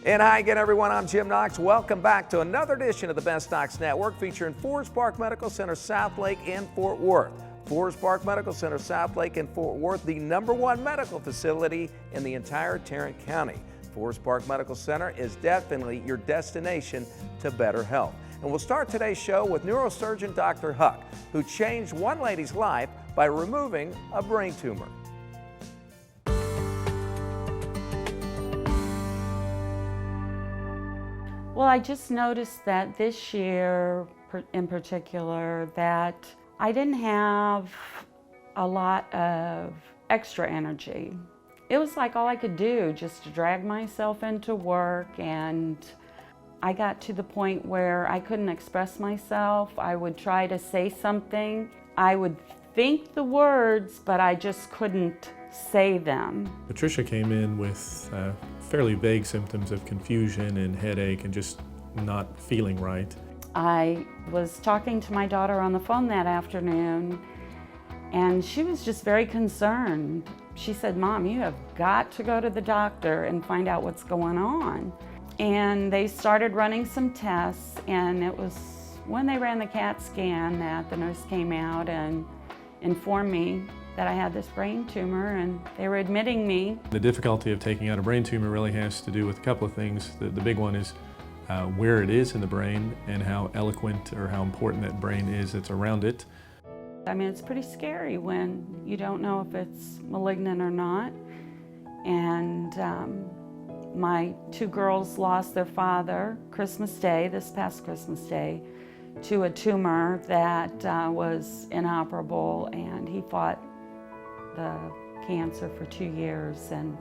And hi again, everyone. I'm Jim Knox. Welcome back to another edition of the Best Docs Network featuring Forest Park Medical Center, Southlake and Fort Worth. Forest Park Medical Center, Southlake and Fort Worth, the #1 medical facility in the entire Tarrant County. Forest Park Medical Center is definitely your destination to better health. And we'll start today's show with neurosurgeon Dr. Haque, who changed one lady's life by removing a brain tumor. Well, I just noticed that this year in particular that I didn't have a lot of extra energy. It was like all I could do just to drag myself into work, and I got to the point where I couldn't express myself. I would try to say something. I would think the words, but I just couldn't say them. Patricia came in with fairly vague symptoms of confusion and headache and just not feeling right. I was talking to my daughter on the phone that afternoon, and she was just very concerned. She said, "Mom, you have got to go to the doctor and find out what's going on." And they started running some tests, and it was when they ran the CAT scan that the nurse came out and informed me that I had this brain tumor, and they were admitting me. The difficulty of taking out a brain tumor really has to do with a couple of things. The big one is where it is in the brain and how eloquent or how important that brain is that's around it. I mean, it's pretty scary when you don't know if it's malignant or not. And my two girls lost their father Christmas Day, this past Christmas Day, to a tumor that was inoperable, and he fought the cancer for 2 years, and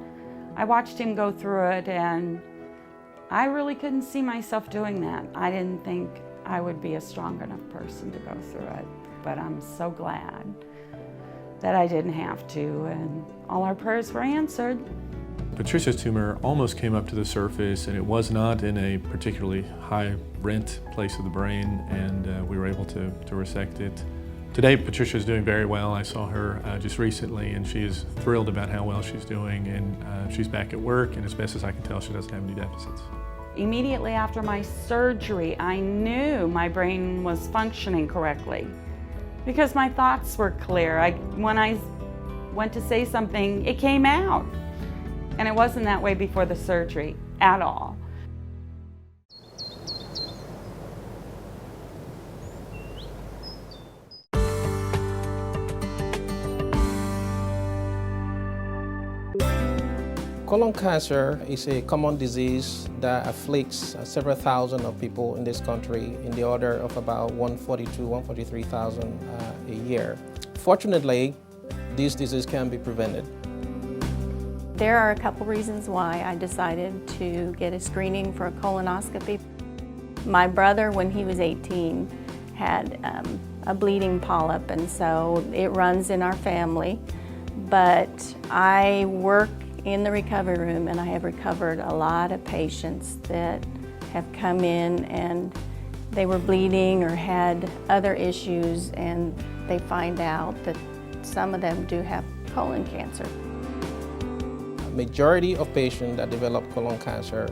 I watched him go through it, and I really couldn't see myself doing that. I didn't think I would be a strong enough person to go through it, but I'm so glad that I didn't have to, and all our prayers were answered. Patricia's tumor almost came up to the surface, and it was not in a particularly high rent place of the brain, and we were able to resect it. Today, Patricia is doing very well. I saw her just recently, and she is thrilled about how well she's doing, and she's back at work, and as best as I can tell, she doesn't have any deficits. Immediately after my surgery, I knew my brain was functioning correctly because my thoughts were clear. When I went to say something, it came out, and it wasn't that way before the surgery at all. Colon cancer is a common disease that afflicts several thousand of people in this country, in the order of about 143,000 a year. Fortunately, this disease can be prevented. There are a couple reasons why I decided to get a screening for a colonoscopy. My brother, when he was 18, had a bleeding polyp, and so it runs in our family. But I work in the recovery room, and I have recovered a lot of patients that have come in and they were bleeding or had other issues, and they find out that some of them do have colon cancer. Majority of patients that develop colon cancer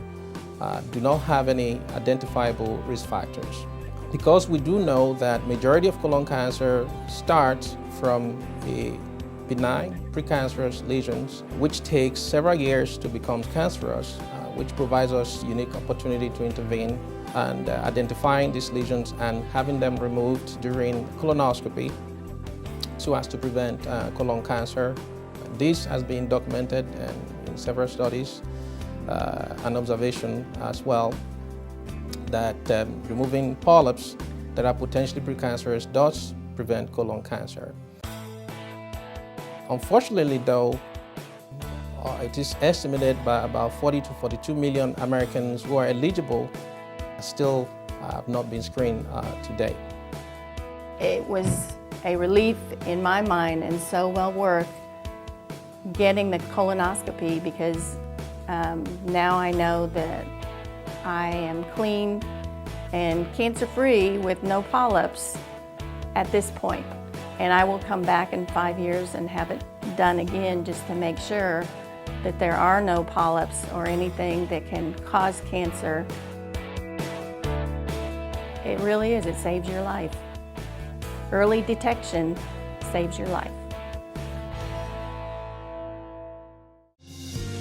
do not have any identifiable risk factors. Because we do know that majority of colon cancer starts from a benign precancerous lesions, which takes several years to become cancerous, which provides us unique opportunity to intervene and identifying these lesions and having them removed during colonoscopy so as to prevent colon cancer. This has been documented in several studies and observation as well, that removing polyps that are potentially precancerous does prevent colon cancer. Unfortunately though, it is estimated by about 40 to 42 million Americans who are eligible still have not been screened to date. It was a relief in my mind and so well worth getting the colonoscopy, because now I know that I am clean and cancer-free with no polyps at this point. And I will come back in 5 years and have it done again just to make sure that there are no polyps or anything that can cause cancer. It really is, it saves your life. Early detection saves your life.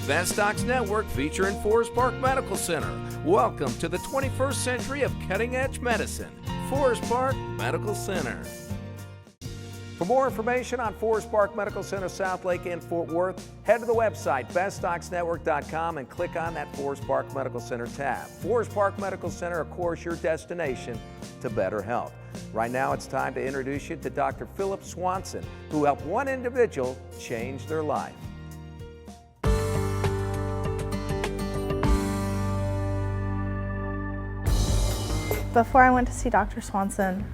Best Docs Network featuring Forest Park Medical Center. Welcome to the 21st century of cutting-edge medicine. Forest Park Medical Center. For more information on Forest Park Medical Center, Southlake and Fort Worth, head to the website bestdocsnetwork.com and click on that Forest Park Medical Center tab. Forest Park Medical Center, of course, your destination to better health. Right now, it's time to introduce you to Dr. Philip Swanson, who helped one individual change their life. Before I went to see Dr. Swanson,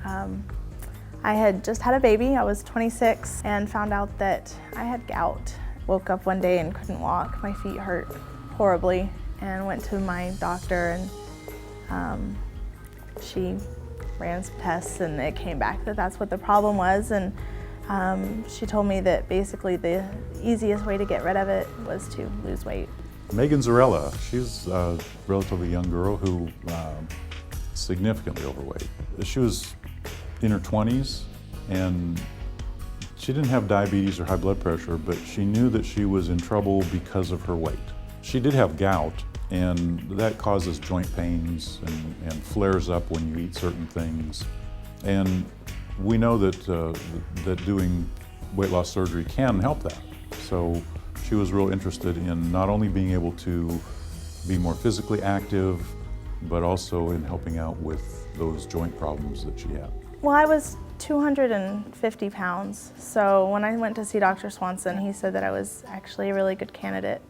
I had just had a baby. I was 26 and found out that I had gout. Woke up one day and couldn't walk. My feet hurt horribly and went to my doctor, and she ran some tests and it came back that that's what the problem was, and she told me that basically the easiest way to get rid of it was to lose weight. Megan Zarella, she's a relatively young girl who significantly overweight. She was in her 20s, and she didn't have diabetes or high blood pressure, but she knew that she was in trouble because of her weight. She did have gout, and that causes joint pains and flares up when you eat certain things. And we know that, that doing weight loss surgery can help that. So she was real interested in not only being able to be more physically active, but also in helping out with those joint problems that she had. Well, I was 250 pounds, so when I went to see Dr. Swanson, he said that I was actually a really good candidate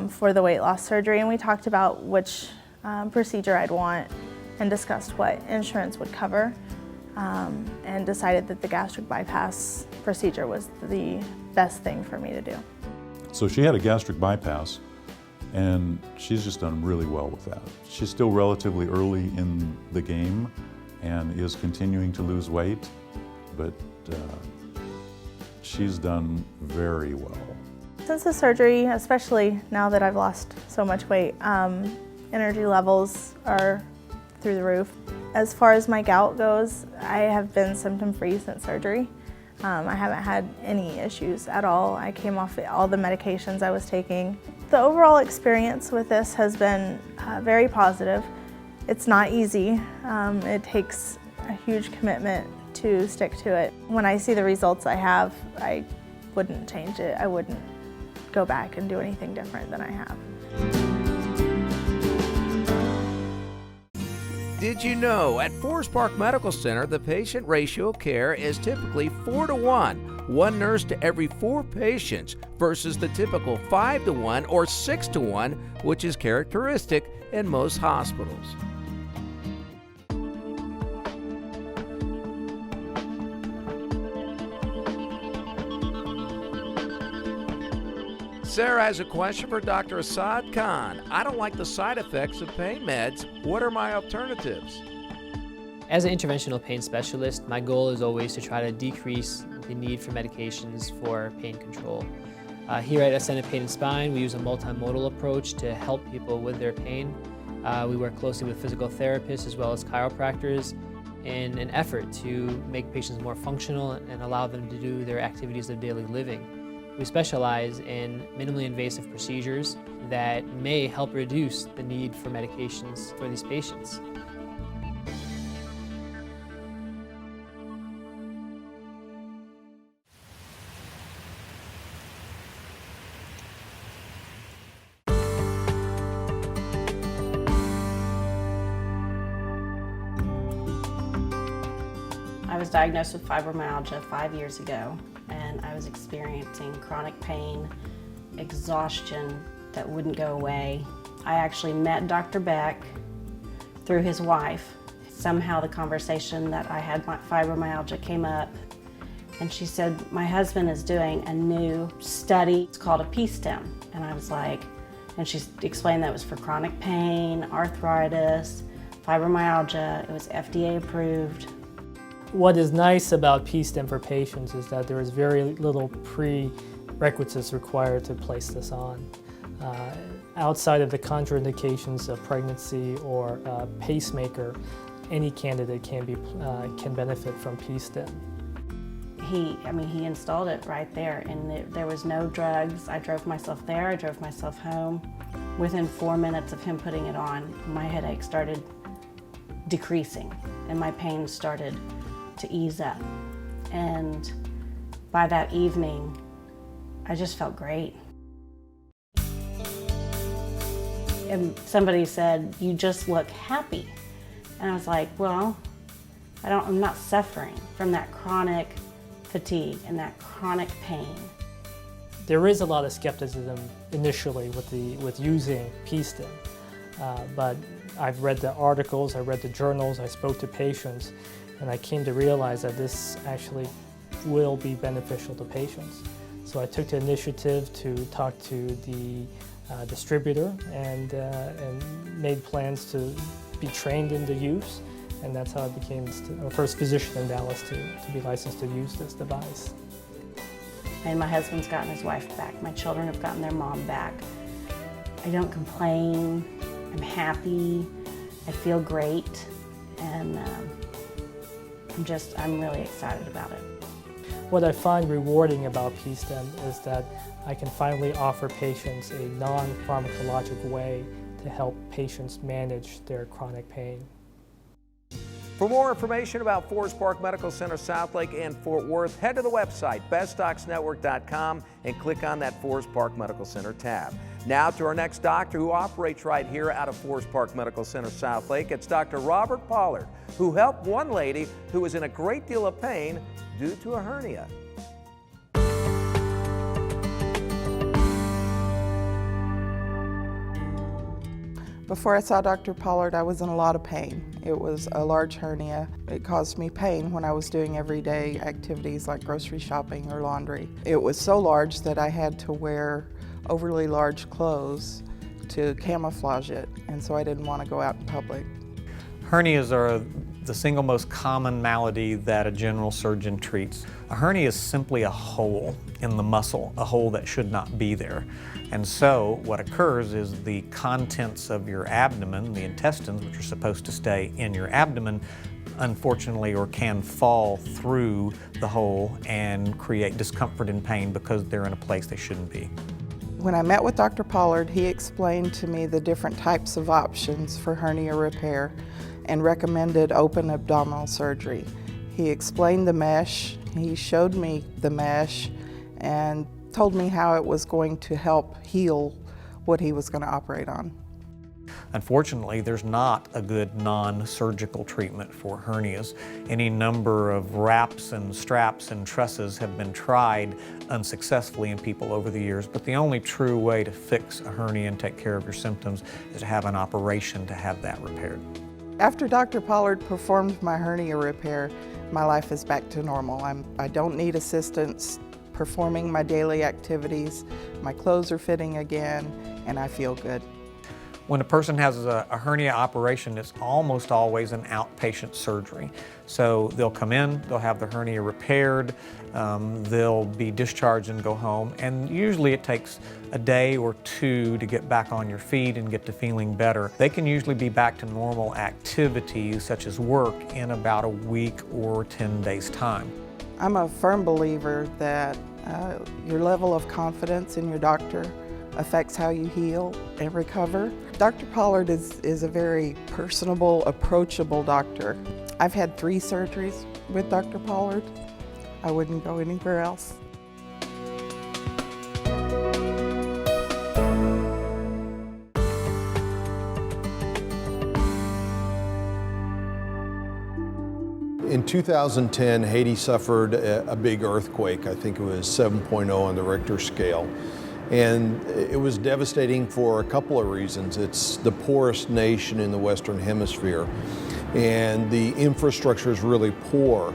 for the weight loss surgery, and we talked about which procedure I'd want and discussed what insurance would cover, and decided that the gastric bypass procedure was the best thing for me to do. So she had a gastric bypass, and she's just done really well with that. She's still relatively early in the game and is continuing to lose weight, but she's done very well. Since the surgery, especially now that I've lost so much weight, energy levels are through the roof. As far as my gout goes, I have been symptom-free since surgery. I haven't had any issues at all. I came off all the medications I was taking. The overall experience with this has been very positive. It's not easy. It takes a huge commitment to stick to it. When I see the results I have, I wouldn't change it. I wouldn't go back and do anything different than I have. Did you know at Forest Park Medical Center, the patient ratio of care is typically 4-to-1, one nurse to every 4 patients, versus the typical 5-to-1 or 6-to-1, which is characteristic in most hospitals. Sarah has a question for Dr. Assad Khan. I don't like the side effects of pain meds. What are my alternatives? As an interventional pain specialist, my goal is always to try to decrease the need for medications for pain control. Here at Ascended Pain and Spine, we use a multimodal approach to help people with their pain. We work closely with physical therapists as well as chiropractors in an effort to make patients more functional and allow them to do their activities of daily living. We specialize in minimally invasive procedures that may help reduce the need for medications for these patients. I was diagnosed with fibromyalgia 5 years ago, and I was experiencing chronic pain, exhaustion that wouldn't go away. I actually met Dr. Baek through his wife. Somehow the conversation that I had my fibromyalgia came up, and she said, my husband is doing a new study. It's called a PSTIM. And I was like, and she explained that it was for chronic pain, arthritis, fibromyalgia. It was FDA approved. What is nice about PSTIM for patients is that there is very little prerequisites required to place this on. Outside of the contraindications of pregnancy or pacemaker, any candidate can benefit from PSTIM. He installed it right there, and there was no drugs. I drove myself there, I drove myself home. Within 4 minutes of him putting it on, my headache started decreasing and my pain started to ease up. And by that evening, I just felt great. And somebody said, "You just look happy." And I was like, well, I'm not suffering from that chronic fatigue and that chronic pain. There is a lot of skepticism initially with using PSTIM, but I've read the articles, I read the journals, I spoke to patients, and I came to realize that this actually will be beneficial to patients. So I took the initiative to talk to the distributor and made plans to be trained in the use, and that's how I became the first physician in Dallas to be licensed to use this device. And my husband's gotten his wife back. My children have gotten their mom back. I don't complain. I'm happy. I feel great, and I'm really excited about it. What I find rewarding about PSTIM is that I can finally offer patients a non-pharmacologic way to help patients manage their chronic pain. For more information about Forest Park Medical Center, Southlake and Fort Worth, head to the website, bestdocsnetwork.com, and click on that Forest Park Medical Center tab. Now to our next doctor who operates right here out of Forest Park Medical Center, Southlake. It's Dr. Robert Pollard, who helped one lady who was in a great deal of pain due to a hernia. Before I saw Dr. Pollard, I was in a lot of pain. It was a large hernia. It caused me pain when I was doing everyday activities like grocery shopping or laundry. It was so large that I had to wear overly large clothes to camouflage it, and so I didn't want to go out in public. Hernias are the single most common malady that a general surgeon treats. A hernia is simply a hole in the muscle, a hole that should not be there. And so what occurs is the contents of your abdomen, the intestines, which are supposed to stay in your abdomen, unfortunately or can fall through the hole and create discomfort and pain because they're in a place they shouldn't be. When I met with Dr. Pollard, he explained to me the different types of options for hernia repair and recommended open abdominal surgery. He explained the mesh, he showed me the mesh, and told me how it was going to help heal what he was going to operate on. Unfortunately, there's not a good non-surgical treatment for hernias. Any number of wraps and straps and trusses have been tried unsuccessfully in people over the years, but the only true way to fix a hernia and take care of your symptoms is to have an operation to have that repaired. After Dr. Pollard performed my hernia repair, my life is back to normal. I don't need assistance performing my daily activities, my clothes are fitting again, and I feel good. When a person has a hernia operation, it's almost always an outpatient surgery. So they'll come in, they'll have the hernia repaired, they'll be discharged and go home, and usually it takes a day or two to get back on your feet and get to feeling better. They can usually be back to normal activities such as work in about a week or 10 days' time. I'm a firm believer that your level of confidence in your doctor affects how you heal and recover. Dr. Pollard is a very personable, approachable doctor. I've had 3 surgeries with Dr. Pollard. I wouldn't go anywhere else. In 2010, Haiti suffered a big earthquake. I think it was 7.0 on the Richter scale. And it was devastating for a couple of reasons. It's the poorest nation in the Western Hemisphere, and the infrastructure is really poor.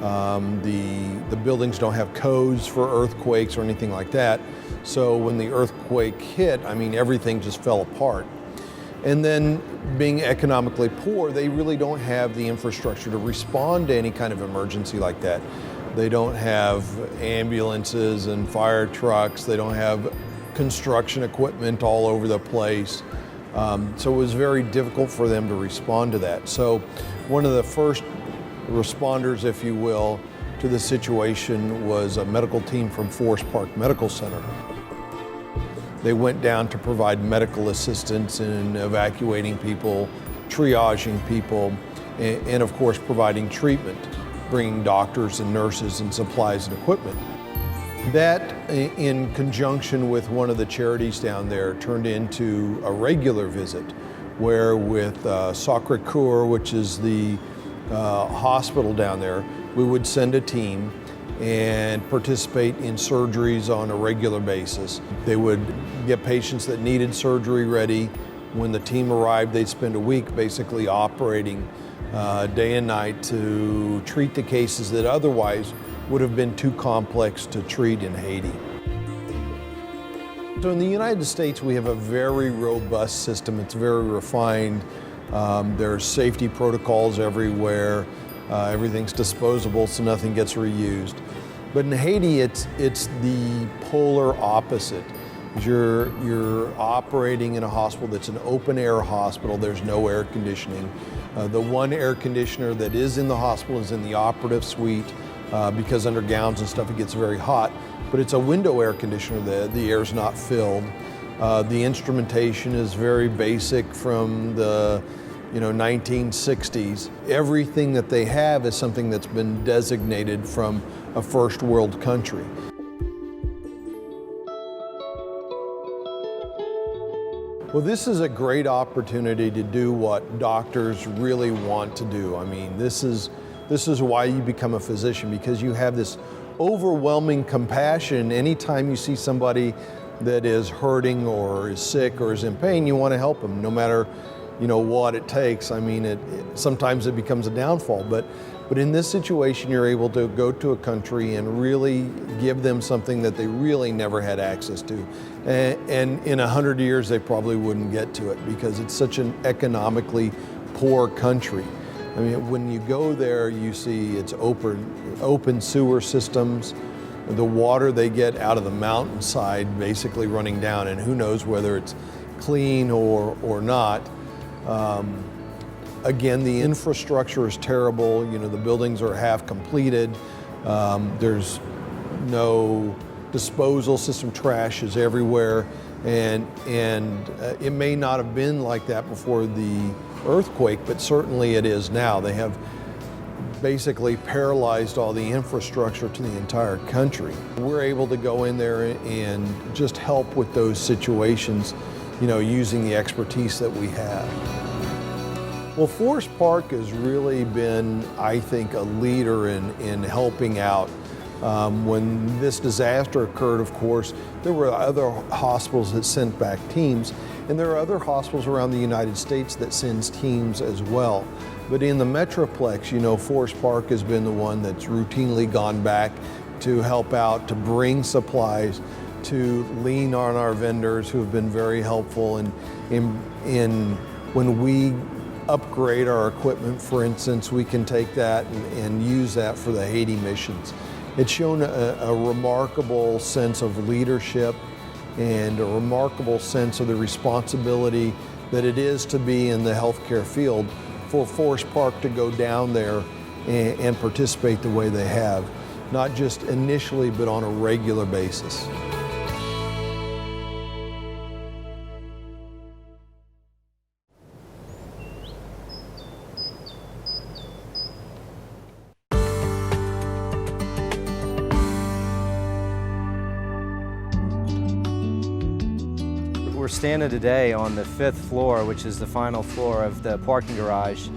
The buildings don't have codes for earthquakes or anything like that. So when the earthquake hit, I mean, everything just fell apart. And then being economically poor, they really don't have the infrastructure to respond to any kind of emergency like that. They don't have ambulances and fire trucks. They don't have construction equipment all over the place. So it was very difficult for them to respond to that. So one of the first responders, if you will, to the situation was a medical team from Forest Park Medical Center. They went down to provide medical assistance in evacuating people, triaging people, and of course providing treatment, bringing doctors and nurses and supplies and equipment. That, in conjunction with one of the charities down there, turned into a regular visit where with Sacré-Cœur, which is the hospital down there, we would send a team and participate in surgeries on a regular basis. They would get patients that needed surgery ready. When the team arrived, they'd spend a week basically operating day and night to treat the cases that otherwise would have been too complex to treat in Haiti. So in the United States, we have a very robust system. It's very refined. There's safety protocols everywhere. Everything's disposable, so nothing gets reused. But in Haiti, it's the polar opposite. You're operating in a hospital that's an open air hospital. There's no air conditioning. The one air conditioner that is in the hospital is in the operative suite because under gowns and stuff it gets very hot. But it's a window air conditioner. The air's not filled. The instrumentation is very basic from the 1960s. Everything that they have is something that's been designated from a first world country. Well, this is a great opportunity to do what doctors really want to do. I mean, this is why you become a physician, because you have this overwhelming compassion. Anytime you see somebody that is hurting or is sick or is in pain, you want to help them, no matter what it takes. I mean, sometimes it becomes a downfall, but in this situation, you're able to go to a country and really give them something that they really never had access to. And in 100 years, they probably wouldn't get to it because it's such an economically poor country. I mean, when you go there, you see it's open sewer systems. The water they get out of the mountainside basically running down, and who knows whether it's clean or not. Again, the infrastructure is terrible. The buildings are half completed. There's no disposal system. Trash is everywhere, and it may not have been like that before the earthquake, but certainly it is now. They have basically paralyzed all the infrastructure to the entire country. We're able to go in there and just help with those situations, using the expertise that we have. Well, Forest Park has really been, I think, a leader in helping out. When this disaster occurred, of course, there were other hospitals that sent back teams, and there are other hospitals around the United States that sends teams as well. But in the Metroplex, Forest Park has been the one that's routinely gone back to help out, to bring supplies, to lean on our vendors who have been very helpful in when we upgrade our equipment, for instance, we can take that and use that for the Haiti missions. It's shown a remarkable sense of leadership and a remarkable sense of the responsibility that it is to be in the healthcare field for Forest Park to go down there and participate the way they have, not just initially, but on a regular basis. We're standing today on the 5th floor, which is the final floor of the parking garage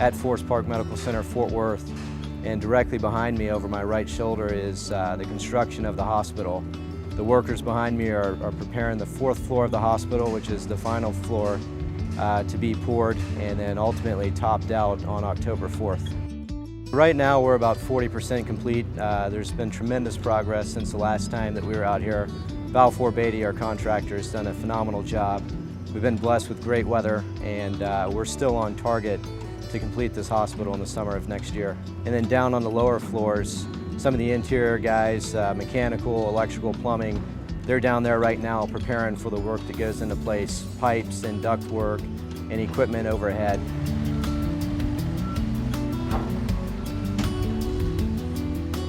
at Forest Park Medical Center, Fort Worth. And directly behind me over my right shoulder is the construction of the hospital. The workers behind me are preparing the 4th floor of the hospital, which is the final floor to be poured and then ultimately topped out on October 4th. Right now we're about 40% complete. There's been tremendous progress since the last time that we were out here. Balfour Beatty, our contractor, has done a phenomenal job. We've been blessed with great weather, and we're still on target to complete this hospital in the summer of next year. And then down on the lower floors, Some of the interior guys, mechanical, electrical, plumbing, they're down there right now preparing for the work that goes into place, pipes and duct work and equipment overhead.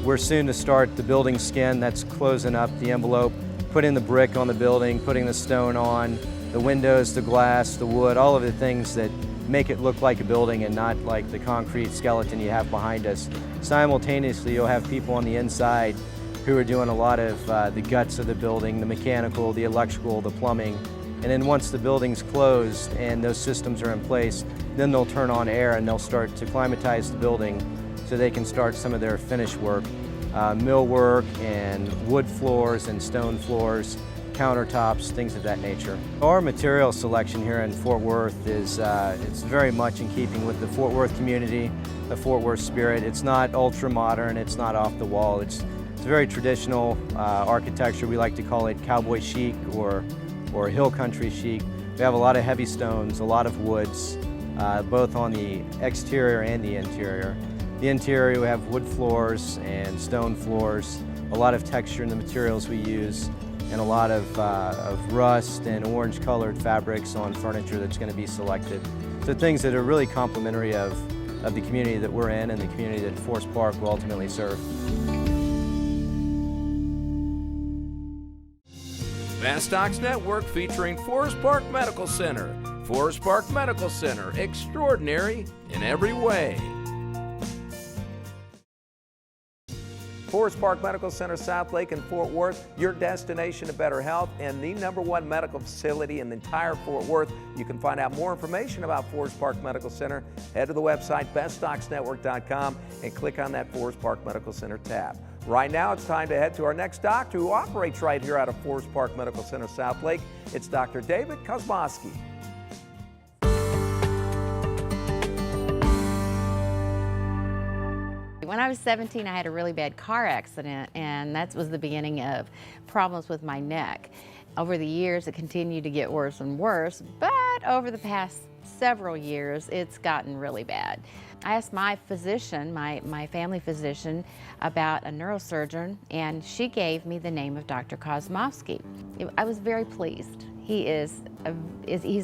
We're soon to start the building skin. That's closing up the envelope, putting the brick on the building, putting the stone on, the windows, the glass, the wood, all of the things that make it look like a building and not like the concrete skeleton you have behind us. Simultaneously, you'll have people on the inside who are doing a lot of the guts of the building, the mechanical, the electrical, the plumbing. And then once the building's closed and those systems are in place, then they'll turn on air and they'll start to climatize the building so they can start some of their finish work, millwork and wood floors and stone floors, countertops, things of that nature. Our material selection here in Fort Worth is it's very much in keeping with the Fort Worth community, the Fort Worth spirit. It's not ultra modern, it's not off the wall. It's very traditional architecture. We like to call it cowboy chic or hill country chic. We have a lot of heavy stones, a lot of woods, both on the exterior and the interior. The interior, we have wood floors and stone floors, a lot of texture in the materials we use, and a lot of rust and orange-colored fabrics on furniture that's going to be selected. So things that are really complementary of the community that we're in and the community that Forest Park will ultimately serve. Best Docs Network featuring Forest Park Medical Center. Forest Park Medical Center, extraordinary in every way. Forest Park Medical Center, Southlake and Fort Worth, your destination to better health and the #1 medical facility in the entire Fort Worth. You can find out more information about Forest Park Medical Center. Head to the website bestdocsnetwork.com and click on that Forest Park Medical Center tab. Right now, it's time to head to our next doctor who operates right here out of Forest Park Medical Center, Southlake. It's Dr. David Kosmoski. When I was 17, I had a really bad car accident, and that was the beginning of problems with my neck. Over the years, it continued to get worse and worse, but over the past several years, it's gotten really bad. I asked my physician, my family physician, about a neurosurgeon, and she gave me the name of Dr. Kosmoski. I was very pleased. He's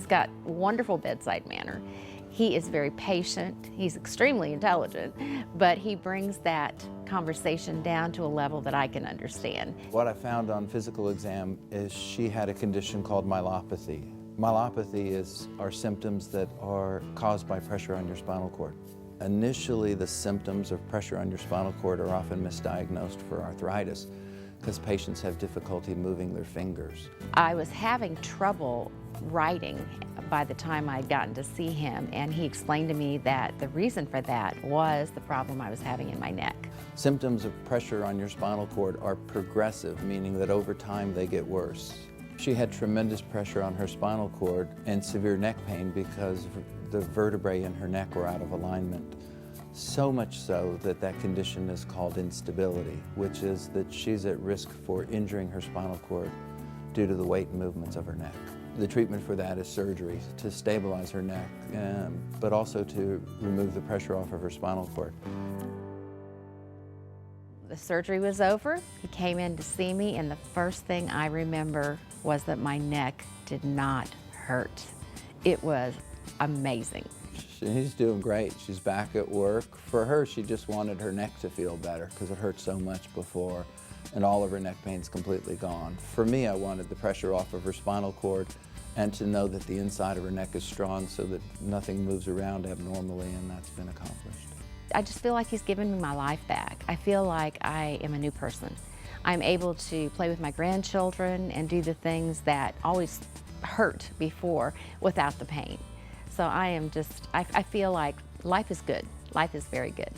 got wonderful bedside manner. He is very patient, he's extremely intelligent, but he brings that conversation down to a level that I can understand. What I found on physical exam is she had a condition called myelopathy. Myelopathy are symptoms that are caused by pressure on your spinal cord. Initially, the symptoms of pressure on your spinal cord are often misdiagnosed for arthritis because patients have difficulty moving their fingers. I was having trouble writing by the time I'd gotten to see him, and he explained to me that the reason for that was the problem I was having in my neck. Symptoms of pressure on your spinal cord are progressive, meaning that over time they get worse. She had tremendous pressure on her spinal cord and severe neck pain because the vertebrae in her neck were out of alignment. So much so that that condition is called instability, which is that she's at risk for injuring her spinal cord due to the weight and movements of her neck. The treatment for that is surgery to stabilize her neck, but also to remove the pressure off of her spinal cord. The surgery was over. He came in to see me, and the first thing I remember was that my neck did not hurt. It was amazing. She's doing great. She's back at work. For her, she just wanted her neck to feel better because it hurt so much before, and all of her neck pain's completely gone. For me, I wanted the pressure off of her spinal cord and to know that the inside of her neck is strong so that nothing moves around abnormally, and that's been accomplished. I just feel like he's given me my life back. I feel like I am a new person. I'm able to play with my grandchildren and do the things that always hurt before without the pain. So I feel like life is good. Life is very good.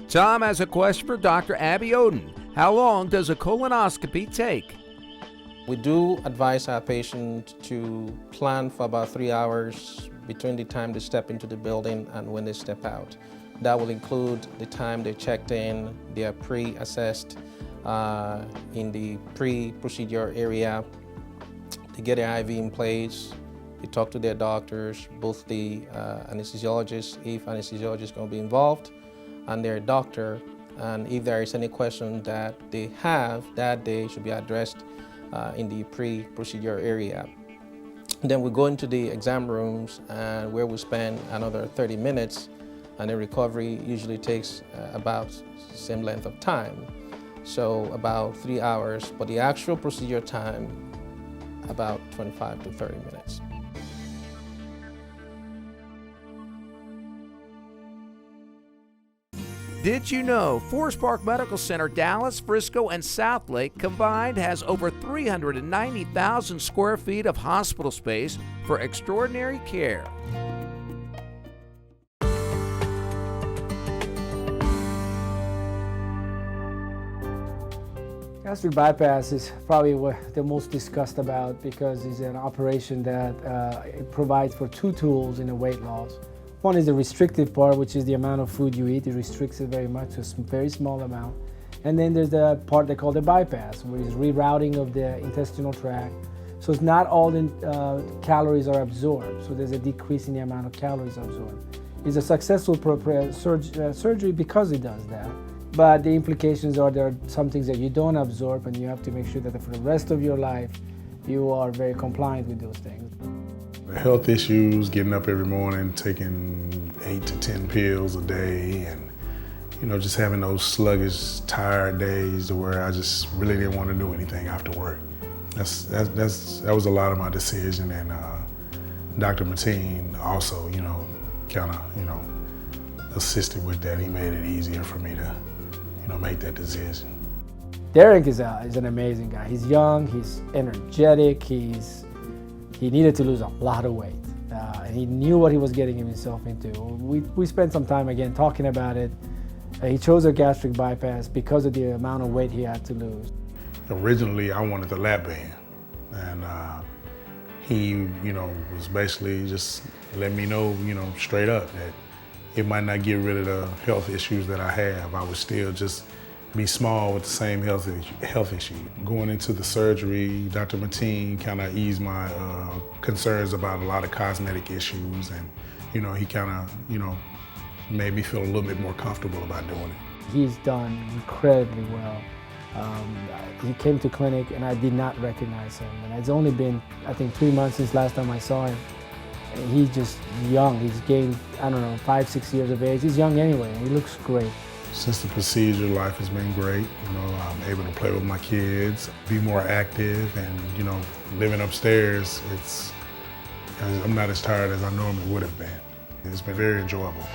Tom has a question for Dr. Abiodun. How long does a colonoscopy take? We do advise our patients to plan for about 3 hours between the time they step into the building and when they step out. That will include the time they checked in, they are pre-assessed in the pre-procedure area. They get their IV in place. They talk to their doctors, both the anesthesiologist, if anesthesiologist is going to be involved, and their doctor. And if there is any question that they have that day, should be addressed in the pre-procedure area. Then we go into the exam rooms and where we spend another 30 minutes, and the recovery usually takes about the same length of time. So about 3 hours, but the actual procedure time, about 25 to 30 minutes. Did you know Forest Park Medical Center, Dallas, Frisco, and Southlake combined has over 390,000 square feet of hospital space for extraordinary care? Gastric bypass is probably the most discussed about because it's an operation that it provides for two tools in a weight loss. One is the restrictive part, which is the amount of food you eat. It restricts it very much to a very small amount. And then there's the part they call the bypass, which is rerouting of the intestinal tract. So it's not all the calories are absorbed. So there's a decrease in the amount of calories absorbed. It's a successful surgery because it does that. But the implications are there are some things that you don't absorb, and you have to make sure that for the rest of your life, you are very compliant with those things. Health issues, getting up every morning, taking 8 to 10 pills a day, and just having those sluggish, tired days where I just really didn't want to do anything after work. That was a lot of my decision, and Dr. Matin also, kind of, assisted with that. He made it easier for me to, make that decision. Derek is an amazing guy. He's young, he's energetic, he needed to lose a lot of weight. And he knew what he was getting himself into. We spent some time again talking about it. He chose a gastric bypass because of the amount of weight he had to lose. Originally, I wanted the lap band. And he, was basically just letting me know, straight up that it might not get rid of the health issues that I have. I would still just be small with the same health issue. Going into the surgery, Dr. Matin kind of eased my concerns about a lot of cosmetic issues, and he kind of made me feel a little bit more comfortable about doing it. He's done incredibly well. He came to clinic and I did not recognize him, and it's only been, I think, 3 months since last time I saw him. He's just young. He's gained, 5, 6 years of age. He's young anyway, and he looks great. Since the procedure, life has been great. I'm able to play with my kids, be more active, and living upstairs, I'm not as tired as I normally would have been. It's been very enjoyable.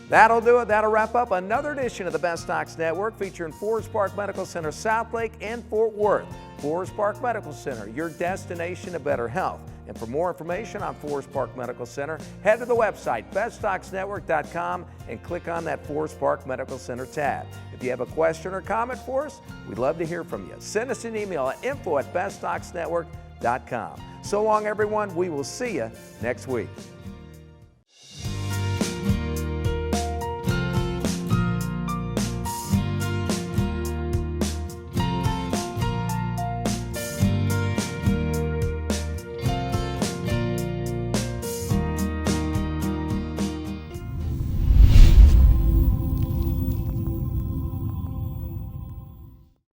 That'll do it. That'll wrap up another edition of the Best Docs Network featuring Forest Park Medical Center, Southlake and Fort Worth. Forest Park Medical Center, your destination of better health. And for more information on Forest Park Medical Center, head to the website, bestdocsnetwork.com, and click on that Forest Park Medical Center tab. If you have a question or comment for us, we'd love to hear from you. Send us an email at info@bestdocsnetwork.com. So long, everyone. We will see you next week.